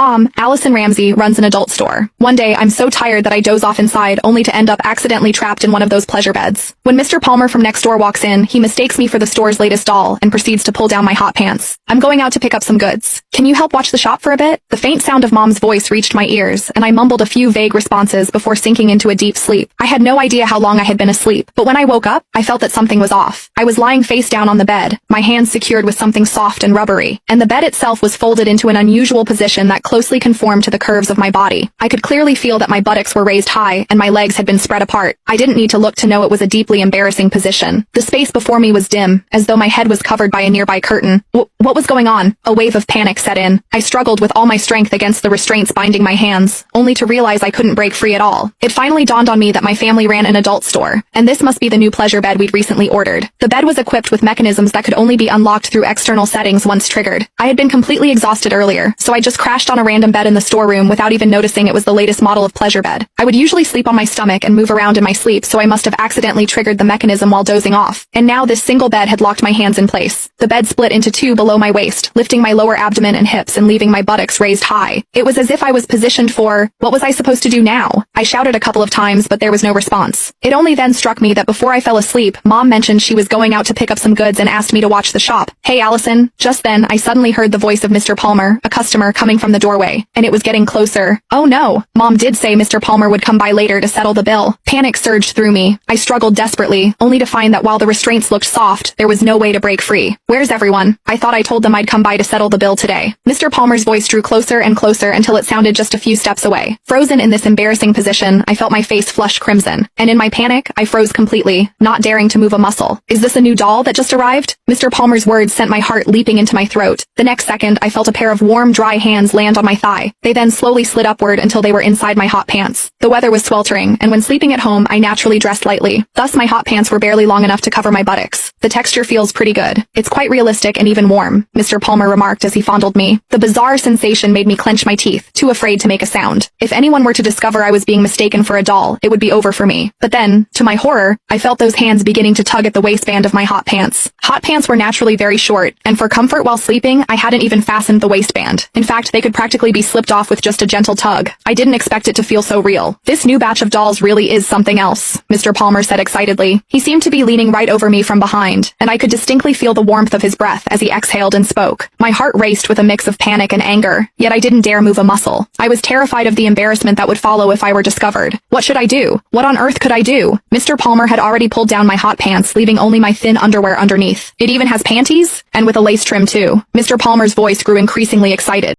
Allison Ramsey runs an adult store. One day, I'm so tired that I doze off inside, only to end up accidentally trapped in one of those pleasure beds. When Mr. Palmer from next door walks in, he mistakes me for the store's latest doll and proceeds to pull down my hot pants. I'm going out to pick up some goods. Can you help watch the shop for a bit? The faint sound of Mom's voice reached my ears, and I mumbled a few vague responses before sinking into a deep sleep. I had no idea how long I had been asleep, but when I woke up, I felt that something was off. I was lying face down on the bed, my hands secured with something soft and rubbery, and the bed itself was folded into an unusual position that closely conformed to the curves of my body. I could clearly feel that my buttocks were raised high and my legs had been spread apart. I didn't need to look to know it was a deeply embarrassing position. The space before me was dim, as though my head was covered by a nearby curtain. What was going on? A wave of panic set in. I struggled with all my strength against the restraints binding my hands, only to realize I couldn't break free at all. It finally dawned on me that my family ran an adult store, and this must be the new pleasure bed we'd recently ordered. The bed was equipped with mechanisms that could only be unlocked through external settings once triggered. I had been completely exhausted earlier, so I just crashed on a random bed in the storeroom without even noticing it was the latest model of pleasure bed. I would usually sleep on my stomach and move around in my sleep, so I must have accidentally triggered the mechanism while dozing off. And now this single bed had locked my hands in place. The bed split into two below my waist, lifting my lower abdomen and hips and leaving my buttocks raised high. It was as if I was positioned for, what was I supposed to do now? I shouted a couple of times, but there was no response. It only then struck me that before I fell asleep, Mom mentioned she was going out to pick up some goods and asked me to watch the shop. Hey Allison. Just then, I suddenly heard the voice of Mr. Palmer, a customer, coming from the doorway, and it was getting closer. Oh no. Mom did say Mr. Palmer would come by later to settle the bill. Panic surged through me. I struggled desperately, only to find that while the restraints looked soft, there was no way to break free. Where's everyone? I thought I told them I'd come by to settle the bill today. Mr. Palmer's voice drew closer and closer until it sounded just a few steps away. Frozen in this embarrassing position, I felt my face flush crimson, and in my panic, I froze completely, not daring to move a muscle. Is this a new doll that just arrived? Mr. Palmer's words sent my heart leaping into my throat. The next second, I felt a pair of warm, dry hands land on my thigh. They then slowly slid upward until they were inside my hot pants. The weather was sweltering, and when sleeping at home, I naturally dressed lightly. Thus, my hot pants were barely long enough to cover my buttocks. The texture feels pretty good. It's quite realistic and even warm, Mr. Palmer remarked as he fondled me. The bizarre sensation made me clench my teeth, too afraid to make a sound. If anyone were to discover I was being mistaken for a doll, it would be over for me. But then, to my horror, I felt those hands beginning to tug at the waistband of my hot pants. Hot pants were naturally very short, and for comfort while sleeping, I hadn't even fastened the waistband. In fact, they could practically be slipped off with just a gentle tug. I didn't expect it to feel so real. This new batch of dolls really is something else, Mr. Palmer said excitedly. He seemed to be leaning right over me from behind, and I could distinctly feel the warmth of his breath as he exhaled and spoke. My heart raced with a mix of panic and anger, yet I didn't dare move a muscle. I was terrified of the embarrassment that would follow if I were discovered. What should I do? What on earth could I do? Mr. Palmer had already pulled down my hot pants, leaving only my thin underwear underneath. It even has panties? And with a lace trim too. Mr. Palmer's voice grew increasingly excited.